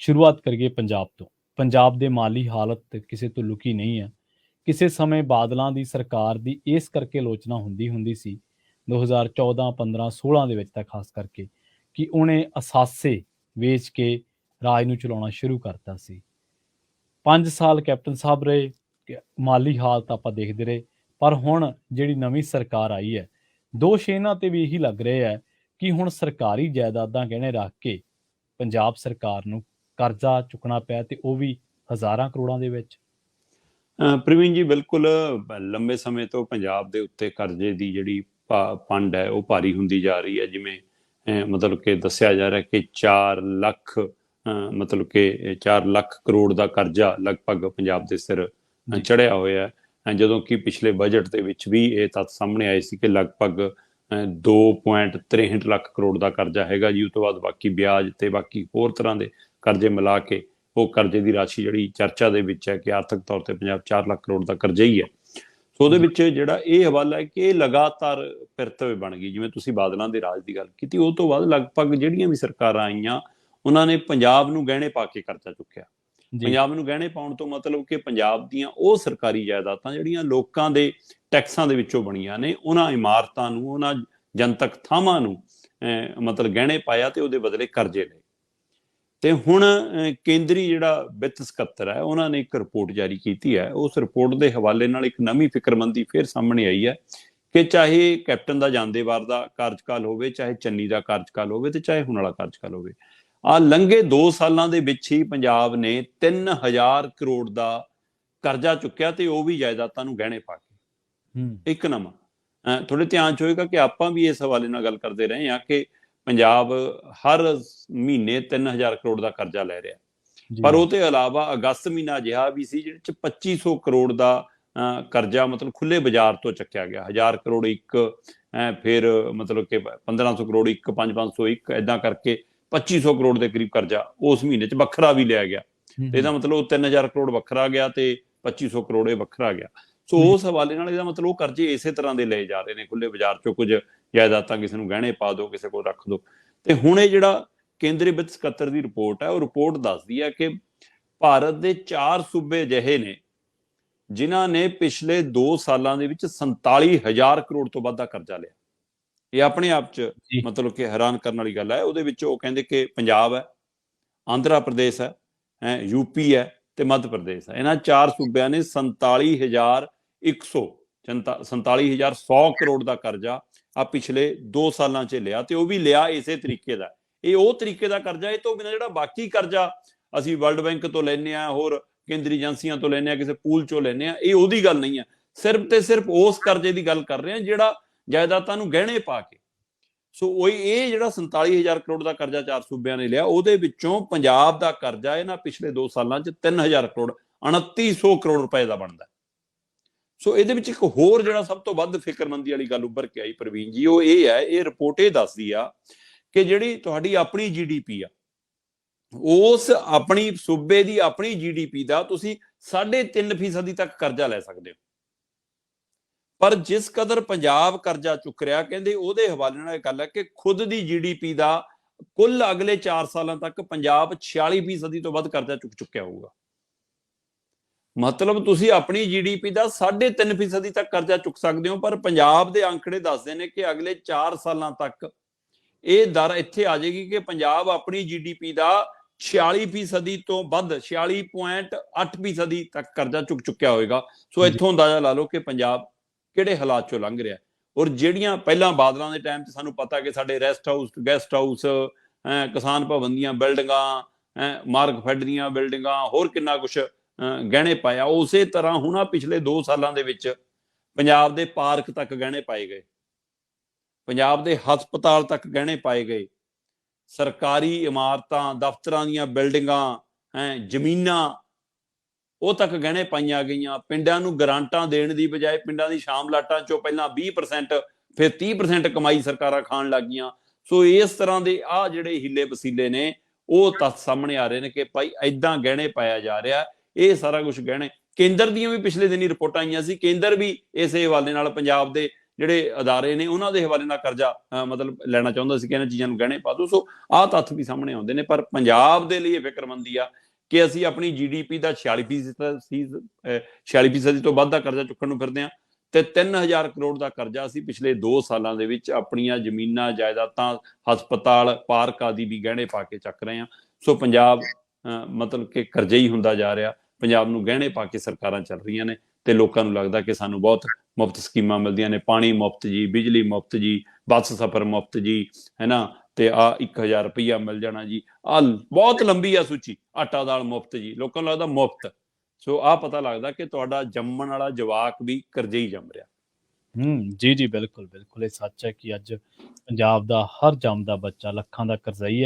शुरुआत करिए पंजाब तो। ਪੰਜਾਬ ਦੇ ਮਾਲੀ ਹਾਲਤ ਕਿਸੇ ਤੋਂ ਲੁਕੀ ਨਹੀਂ ਹੈ। ਕਿਸੇ ਸਮੇਂ ਬਾਦਲਾਂ ਦੀ ਸਰਕਾਰ ਦੀ ਇਸ ਕਰਕੇ ਆਲੋਚਨਾ ਹੁੰਦੀ ਸੀ 2014 15 16 ਦੇ ਵਿੱਚ ਤਾਂ ਖਾਸ ਕਰਕੇ ਕਿ ਉਹਨੇ ਅਸਾਸੇ ਵੇਚ ਕੇ ਰਾਜ ਨੂੰ ਚਲਾਉਣਾ ਸ਼ੁਰੂ ਕਰਤਾ ਸੀ। 5 ਸਾਲ ਕੈਪਟਨ ਸਾਹਿਬ ਰਹੇ, ਮਾਲੀ ਹਾਲਤ ਆਪਾਂ ਦੇਖਦੇ ਰਹੇ। ਪਰ ਹੁਣ ਜਿਹੜੀ ਨਵੀਂ ਸਰਕਾਰ ਆਈ ਹੈ, ਦੋਸ਼ ਇਹਨਾਂ ਤੇ ਵੀ ਇਹੀ ਲੱਗ ਰਹੇ ਹੈ ਕਿ ਹੁਣ ਸਰਕਾਰੀ ਜਾਇਦਾਦਾਂ ਗਹਿਣੇ ਰੱਖ ਕੇ ਪੰਜਾਬ ਸਰਕਾਰ ਨੂੰ ਕਰਜ਼ਾ ਚੁੱਕਣਾ ਪਿਆ, ਤੇ ਉਹ ਵੀ ਹਜ਼ਾਰਾਂ ਕਰੋੜਾਂ ਦੇ ਵਿੱਚ। ਪ੍ਰਵੀਨ ਜੀ, ਬਿਲਕੁਲ ਲੰਬੇ ਸਮੇਂ ਤੋਂ ਪੰਜਾਬ ਦੇ ਉੱਤੇ ਕਰਜ਼ੇ ਦੀ ਜਿਹੜੀ ਪੰਡ ਹੈ ਉਹ ਭਾਰੀ ਹੁੰਦੀ ਜਾ ਰਹੀ ਹੈ। ਜਿਵੇਂ ਮਤਲਬ ਕਿ ਦੱਸਿਆ ਜਾ ਰਿਹਾ ਕਿ 4 ਲੱਖ ਮਤਲਬ ਕਿ 4 ਲੱਖ ਕਰੋੜ ਦਾ ਕਰਜ਼ਾ ਲਗਭਗ ਪੰਜਾਬ ਦੇ ਸਿਰ ਚੜਿਆ ਹੋਇਆ ਹੈ, ਜਦੋਂ ਕਿ ਪਿਛਲੇ ਬਜਟ ਦੇ ਵਿੱਚ ਵੀ ਇਹ ਤੱਥ ਸਾਹਮਣੇ ਆਏ ਸੀ ਕਿ ਲਗਭਗ 2.63 ਲੱਖ ਕਰੋੜ ਦਾ ਕਰਜ਼ਾ ਹੈਗਾ ਜੀ। ਉਸ ਤੋਂ ਬਾਅਦ ਬਾਕੀ ਵਿਆਜ ਤੇ ਬਾਕੀ ਹੋਰ ਤਰ੍ਹਾਂ ਦੇ ਕਰਜ਼ੇ ਮਿਲਾ ਕੇ ਉਹ ਕਰਜ਼ੇ ਦੀ ਰਾਸ਼ੀ ਜਿਹੜੀ ਚਰਚਾ ਦੇ ਵਿੱਚ ਹੈ ਕਿ ਆਰਥਿਕ ਤੌਰ ਤੇ ਪੰਜਾਬ 4 ਲੱਖ ਕਰੋੜ ਦਾ ਕਰਜ਼ਾ ਹੀ ਹੈ। ਸੋ ਉਹਦੇ ਵਿੱਚ ਜਿਹੜਾ ਇਹ ਹਵਾਲਾ ਹੈ ਕਿ ਇਹ ਲਗਾਤਾਰ ਪਿਰਤਵੇਂ ਬਣ ਗਈ। ਜਿਵੇਂ ਤੁਸੀਂ ਬਾਦਲਾਂ ਦੇ ਰਾਜ ਦੀ ਗੱਲ ਕੀਤੀ, ਉਹ ਤੋਂ ਬਾਅਦ ਲਗਭਗ ਜਿਹੜੀਆਂ ਵੀ ਸਰਕਾਰਾਂ ਆਈਆਂ ਉਹਨਾਂ ਨੇ ਪੰਜਾਬ ਨੂੰ ਗਹਿਣੇ ਪਾ ਕੇ ਕਰਜ਼ਾ ਚੁੱਕਿਆ। ਪੰਜਾਬ ਨੂੰ ਗਹਿਣੇ ਪਾਉਣ ਤੋਂ ਮਤਲਬ ਕਿ ਪੰਜਾਬ ਦੀਆਂ ਉਹ ਸਰਕਾਰੀ ਜਾਇਦਾਦਾਂ ਜਿਹੜੀਆਂ ਲੋਕਾਂ ਦੇ ਟੈਕਸਾਂ ਦੇ ਵਿੱਚੋਂ ਬਣੀਆਂ ਨੇ, ਉਹਨਾਂ ਇਮਾਰਤਾਂ ਨੂੰ, ਉਹਨਾਂ ਜਨਤਕ ਥਾਵਾਂ ਨੂੰ ਮਤਲਬ ਗਹਿਣੇ ਪਾਇਆ ਤੇ ਉਹਦੇ ਬਦਲੇ ਕਰਜ਼ੇ ਲਏ। ਤੇ ਹੁਣ ਕੇਂਦਰੀ ਜਿਹੜਾ ਵਿੱਤ ਸਕੱਤਰ ਹੈ ਉਹਨਾਂ ਨੇ ਇੱਕ ਰਿਪੋਰਟ ਜਾਰੀ ਕੀਤੀ ਹੈ। ਉਸ ਰਿਪੋਰਟ ਦੇ ਹਵਾਲੇ ਨਾਲ ਇੱਕ ਨਵੀਂ ਫਿਕਰਮੰਦੀ ਫਿਰ ਸਾਹਮਣੇ ਆਈ ਹੈ ਕਿ ਚਾਹੇ ਕੈਪਟਨ ਦਾ ਜਾਂਦੇਵਾਰ ਦਾ ਕਾਰਜਕਾਲ ਹੋਵੇ, ਚਾਹੇ ਚੰਨੀ ਦਾ ਕਾਰਜਕਾਲ ਹੋਵੇ, ਤੇ ਚਾਹੇ ਹੁਣ ਵਾਲਾ ਕਾਰਜਕਾਲ ਹੋਵੇ, ਲੰਘੇ 2 ਸਾਲਾਂ ਦੇ ਵਿੱਚ ਹੀ ਪੰਜਾਬ ਨੇ 3000 ਕਰੋੜ ਦਾ ਕਰਜ਼ਾ ਚੁੱਕਿਆ, ਤੇ ਉਹ ਵੀ ਜਾਇਦਾਦਾਂ ਨੂੰ ਗਹਿਣੇ ਪਾ ਕੇ। ਇੱਕ ਨਵਾਂ ਤੁਹਾਡੇ ਧਿਆਨ ਚ ਹੋਏਗਾ ਕਿ ਆਪਾਂ ਵੀ ਇਸ ਹਵਾਲੇ ਨਾਲ ਗੱਲ ਕਰਦੇ ਰਹੇ ਹਾਂ ਕਿ ਪੰਜਾਬ ਹਰ ਮਹੀਨੇ 3000 ਕਰੋੜ ਦਾ ਕਰਜ਼ਾ ਲੈ ਰਿਹਾ, ਪਰ ਉਹ ਤੋਂ ਇਲਾਵਾ ਅਗਸਤ ਮਹੀਨਾ ਅਜਿਹਾ ਵੀ ਸੀ ਜਿਹਦੇ ਚ 2500 ਕਰੋੜ ਦਾ ਕਰਜ਼ਾ ਮਤਲਬ ਖੁੱਲੇ ਬਾਜ਼ਾਰ ਤੋਂ ਚੱਕਿਆ ਗਿਆ। 1000 ਕਰੋੜ ਇੱਕ, ਫਿਰ ਮਤਲਬ ਕਿ 1500 ਕਰੋੜ ਇੱਕ, 500 ਇੱਕ, ਏਦਾਂ ਕਰਕੇ 2500 ਕਰੋੜ ਦੇ ਕਰੀਬ ਕਰਜ਼ਾ ਉਸ ਮਹੀਨੇ ਚ ਵੱਖਰਾ ਵੀ ਲਿਆ ਗਿਆ। ਤੇ ਇਹਦਾ ਮਤਲਬ 3000 ਕਰੋੜ ਵੱਖਰਾ ਗਿਆ ਤੇ 2500 ਕਰੋੜ ਇਹ ਵੱਖਰਾ ਗਿਆ। ਸੋ ਉਸ ਹਵਾਲੇ ਨਾਲ ਇਹਦਾ ਮਤਲਬ ਉਹ ਕਰਜ਼ੇ ਇਸੇ ਤਰ੍ਹਾਂ ਦੇ ਲਏ ਜਾ ਰਹੇ ਨੇ ਖੁੱਲੇ ਬਾਜ਼ਾਰ ਚੋਂ। ਕੁਝ ਜਾਇਦਾਦਾਂ ਕਿਸੇ ਨੂੰ ਗਹਿਣੇ ਪਾ ਦਿਓ, ਕਿਸੇ ਕੋਲ ਰੱਖ ਦਿਓ। ਤੇ ਹੁਣ ਇਹ ਜਿਹੜਾ ਕੇਂਦਰੀ ਵਿੱਤ ਸਕੱਤਰ ਦੀ ਰਿਪੋਰਟ ਹੈ, ਉਹ ਰਿਪੋਰਟ ਦੱਸਦੀ ਹੈ ਕਿ ਭਾਰਤ ਦੇ 4 ਸੂਬੇ ਅਜਿਹੇ ਨੇ ਜਿਨ੍ਹਾਂ ਨੇ ਪਿਛਲੇ 2 ਸਾਲਾਂ ਦੇ ਵਿੱਚ 47,000 ਕਰੋੜ ਤੋਂ ਵੱਧ ਦਾ ਕਰਜ਼ਾ ਲਿਆ। ਇਹ ਆਪਣੇ ਆਪ ਚ ਮਤਲਬ ਕਿ ਹੈਰਾਨ ਕਰਨ ਵਾਲੀ ਗੱਲ ਹੈ। ਉਹਦੇ ਵਿੱਚ ਉਹ ਕਹਿੰਦੇ ਕਿ ਪੰਜਾਬ ਹੈ, ਆਂਧਰਾ ਪ੍ਰਦੇਸ਼ ਹੈ, ਯੂਪੀ ਹੈ ਤੇ ਮੱਧ ਪ੍ਰਦੇਸ਼ ਹੈ। ਇਹਨਾਂ 4 ਸੂਬਿਆਂ ਨੇ 47,100 ਕਰੋੜ ਦਾ ਕਰਜ਼ਾ ਪਿਛਲੇ 2 ਸਾਲਾਂ ਚ ਲਿਆ, ਤੇ ਉਹ ਵੀ ਲਿਆ ਇਸੇ ਤਰੀਕੇ ਦਾ। ਇਹ ਉਹ ਤਰੀਕੇ ਦਾ ਕਰਜ਼ਾ, ਇਹ ਤੋਂ ਬਿਨਾਂ ਜਿਹੜਾ ਬਾਕੀ ਕਰਜ਼ਾ ਅਸੀਂ ਵਰਲਡ ਬੈਂਕ ਤੋਂ ਲੈਂਦੇ ਹਾਂ, ਹੋਰ ਕੇਂਦਰੀ ਏਜੰਸੀਆਂ ਤੋਂ ਲੈਂਦੇ ਹਾਂ, ਕਿਸੇ ਪੂਲ ਚੋਂ ਲੈਂਦੇ ਹਾਂ, ਇਹ ਉਹਦੀ ਗੱਲ ਨਹੀਂ ਹੈ। ਸਿਰਫ ਤੇ ਸਿਰਫ ਉਸ ਕਰਜ਼ੇ ਦੀ ਗੱਲ ਕਰ ਰਹੇ ਹਾਂ ਜਿਹੜਾ ਜਾਇਦਾਦਾਂ ਨੂੰ ਗਹਿਣੇ ਪਾ ਕੇ। ਸੋ ਉਹ ਇਹ ਜਿਹੜਾ 47,000 ਕਰੋੜ ਦਾ ਕਰਜ਼ਾ 4 ਸੂਬਿਆਂ ਨੇ ਲਿਆ, ਉਹਦੇ ਵਿੱਚੋਂ ਪੰਜਾਬ ਦਾ ਕਰਜ਼ਾ ਇਹਨਾਂ ਪਿਛਲੇ 2 ਸਾਲਾਂ ਚ 3000 ਕਰੋੜ 2900 ਕਰੋੜ ਰੁਪਏ ਦਾ ਬਣਦਾ। ਸੋ ਇਹਦੇ ਵਿੱਚ ਇੱਕ ਹੋਰ ਜਿਹੜਾ ਸਭ ਤੋਂ ਵੱਧ ਫਿਕਰਮੰਦੀ ਵਾਲੀ ਗੱਲ ਉੱਭਰ ਕੇ ਆਈ ਪ੍ਰਵੀਨ ਜੀ, ਉਹ ਇਹ ਹੈ, ਇਹ ਰਿਪੋਰਟ ਇਹ ਦੱਸਦੀ ਆ ਕਿ ਜਿਹੜੀ ਤੁਹਾਡੀ ਆਪਣੀ GDP ਆ, ਉਸ ਆਪਣੀ ਸੂਬੇ ਦੀ ਆਪਣੀ GDP ਦਾ ਤੁਸੀਂ 3.5% ਤੱਕ ਕਰਜ਼ਾ ਲੈ ਸਕਦੇ ਹੋ। ਪਰ ਜਿਸ ਕਦਰ ਪੰਜਾਬ ਕਰਜ਼ਾ ਚੁੱਕ ਰਿਹਾ, ਕਹਿੰਦੇ ਉਹਦੇ ਹਵਾਲੇ ਨਾਲ ਇਹ ਗੱਲ ਹੈ ਕਿ ਖੁਦ ਦੀ GDP ਦਾ ਕੁੱਲ ਅਗਲੇ 4 ਸਾਲਾਂ ਤੱਕ ਪੰਜਾਬ 46% ਤੋਂ ਵੱਧ ਕਰਜ਼ਾ ਚੁੱਕ ਚੁੱਕਿਆ ਹੋਊਗਾ। ਮਤਲਬ ਤੁਸੀਂ ਆਪਣੀ GDP ਦਾ 3.5% ਤੱਕ ਕਰਜ਼ਾ ਚੁੱਕ ਸਕਦੇ ਹੋ, ਪਰ ਪੰਜਾਬ ਦੇ ਅੰਕੜੇ ਦੱਸਦੇ ਨੇ ਕਿ ਅਗਲੇ 4 ਸਾਲਾਂ ਤੱਕ ਇਹ ਦਰ ਇੱਥੇ ਆ ਜਾਏਗੀ ਕਿ ਪੰਜਾਬ ਆਪਣੀ GDP ਦਾ 46% ਤੋਂ ਵੱਧ 46.8% ਤੱਕ ਕਰਜ਼ਾ ਚੁੱਕ ਚੁੱਕਿਆ ਹੋਏਗਾ। ਸੋ ਇੱਥੋਂ ਅੰਦਾਜ਼ਾ ਲਾ ਲਓ ਕਿ ਪੰਜਾਬ ਕਿਹੜੇ ਹਾਲਾਤ ਚੋਂ ਲੰਘ ਰਿਹਾ। ਔਰ ਜਿਹੜੀਆਂ ਪਹਿਲਾਂ ਬਾਦਲਾਂ ਦੇ ਟਾਈਮ 'ਚ ਸਾਨੂੰ ਪਤਾ ਕਿ ਸਾਡੇ ਰੈਸਟ ਹਾਊਸ, ਗੈਸਟ ਹਾਊਸ, ਕਿਸਾਨ ਭਵਨ ਦੀਆਂ ਬਿਲਡਿੰਗਾਂ, ਮਾਰਕ ਫੈਡ ਦੀਆਂ ਬਿਲਡਿੰਗਾਂ, ਹੋਰ ਕਿੰਨਾ ਕੁਛ ਗਹਿਣੇ ਪਾਇਆ, ਉਸੇ ਤਰ੍ਹਾਂ ਹੁਣ ਪਿਛਲੇ 2 ਸਾਲਾਂ ਦੇ ਵਿੱਚ ਪੰਜਾਬ ਦੇ ਪਾਰਕ ਤੱਕ ਗਹਿਣੇ ਪਾਏ ਗਏ, ਪੰਜਾਬ ਦੇ ਹਸਪਤਾਲ ਤੱਕ ਗਹਿਣੇ ਪਾਏ ਗਏ, ਸਰਕਾਰੀ ਇਮਾਰਤਾਂ, ਦਫ਼ਤਰਾਂ ਦੀਆਂ ਬਿਲਡਿੰਗਾਂ, ਜ਼ਮੀਨਾਂ, ਉਹ ਤੱਕ ਗਹਿਣੇ ਪਾਈਆਂ ਗਈਆਂ। ਪਿੰਡਾਂ ਨੂੰ ਗਰਾਂਟਾਂ ਦੇਣ ਦੀ ਬਜਾਏ ਪਿੰਡਾਂ ਦੀ ਸ਼ਾਮਲਾਟਾਂ ਚੋਂ ਪਹਿਲਾਂ 20% ਫਿਰ 30% ਕਮਾਈ ਸਰਕਾਰਾਂ ਖਾਣ ਲੱਗ ਗਈਆਂ। ਸੋ ਇਸ ਤਰ੍ਹਾਂ ਦੇ ਜਿਹੜੇ ਹੀਲੇ ਵਸੀਲੇ ਨੇ ਉਹ ਤੱਥ ਸਾਹਮਣੇ ਆ ਰਹੇ ਨੇ ਕਿ ਭਾਈ ਏਦਾਂ ਗਹਿਣੇ ਪਾਇਆ ਜਾ ਰਿਹਾ। ਇਹ ਸਾਰਾ ਕੁਝ ਗਹਿਣੇ ਕੇਂਦਰ ਦੀਆਂ ਵੀ ਪਿਛਲੇ ਦਿਨੀ ਰਿਪੋਰਟਾਂ ਆਈਆਂ ਸੀ, ਕੇਂਦਰ ਵੀ ਇਸੇ ਹਵਾਲੇ ਨਾਲ ਪੰਜਾਬ ਦੇ ਜਿਹੜੇ ਅਦਾਰੇ ਨੇ ਉਹਨਾਂ ਦੇ ਹਵਾਲੇ ਨਾਲ ਕਰਜ਼ਾ ਮਤਲਬ ਲੈਣਾ ਚਾਹੁੰਦਾ ਸੀ ਕਿ ਇਹਨਾਂ ਚੀਜ਼ਾਂ ਨੂੰ ਗਹਿਣੇ ਪਾ ਦਿਓ। ਸੋ ਆਹ ਤੱਥ ਵੀ ਸਾਹਮਣੇ ਆਉਂਦੇ ਨੇ। ਪਰ ਪੰਜਾਬ ਦੇ ਲਈ ਇਹ ਫਿਕਰਮੰਦੀ ਆ ਕਿ ਅਸੀਂ ਆਪਣੀ GDP ਦਾ 46% ਤੋਂ ਵੱਧ ਦਾ ਕਰਜ਼ਾ ਚੁੱਕਣ ਨੂੰ ਫਿਰਦੇ ਹਾਂ, ਤੇ 3000 ਕਰੋੜ ਦਾ ਕਰਜ਼ਾ ਅਸੀਂ ਪਿਛਲੇ 2 ਸਾਲਾਂ ਦੇ ਵਿੱਚ ਆਪਣੀਆਂ ਜ਼ਮੀਨਾਂ, ਜਾਇਦਾਦਾਂ, ਹਸਪਤਾਲ, ਪਾਰਕ ਆਦਿ ਵੀ ਗਹਿਣੇ ਪਾ ਕੇ ਚੱਕ ਰਹੇ ਹਾਂ। ਸੋ ਪੰਜਾਬ ਮਤਲਬ ਕਿ ਕਰਜ਼ਈ ਹੁੰਦਾ ਜਾ ਰਿਹਾ। ਪੰਜਾਬ ਨੂੰ ਗਹਿਣੇ ਪਾ ਕੇ ਸਰਕਾਰਾਂ ਚੱਲ ਰਹੀਆਂ ਨੇ ਤੇ ਲੋਕਾਂ ਨੂੰ ਲੱਗਦਾ ਕਿ ਸਾਨੂੰ ਬਹੁਤ ਮੁਫਤ ਸਕੀਮਾਂ ਮਿਲਦੀਆਂ ਨੇ, ਪਾਣੀ ਮੁਫਤ ਜੀ, ਬਿਜਲੀ ਮੁਫਤ ਜੀ, ਬੱਸ ਸਫ਼ਰ ਮੁਫਤ ਜੀ, ਹੈ ਨਾ, ਤੇ ਆ 1000 ਰੁਪਈਆ ਮਿਲ ਜਾਣਾ ਜੀ, ਆ ਬਹੁਤ ਲੰਬੀ ਆ ਸੂਚੀ, ਆਟਾ ਦਾਲ ਮੁਫਤ ਜੀ, ਲੋਕਾਂ ਨੂੰ ਲੱਗਦਾ ਮੁਫਤ। ਸੋ ਆਹ ਪਤਾ ਲੱਗਦਾ ਕਿ ਤੁਹਾਡਾ ਜੰਮਣ ਵਾਲਾ ਜਵਾਕ ਵੀ ਕਰਜ਼ਈ ਜੰਮ ਰਿਹਾ। ਜੀ ਬਿਲਕੁਲ ਬਿਲਕੁਲ, ਇਹ ਸੱਚ ਹੈ ਕਿ ਅੱਜ ਪੰਜਾਬ ਦਾ ਹਰ ਜੰਮਦਾ ਬੱਚਾ ਲੱਖਾਂ ਦਾ ਕਰਜ਼ਈ ਹੈ।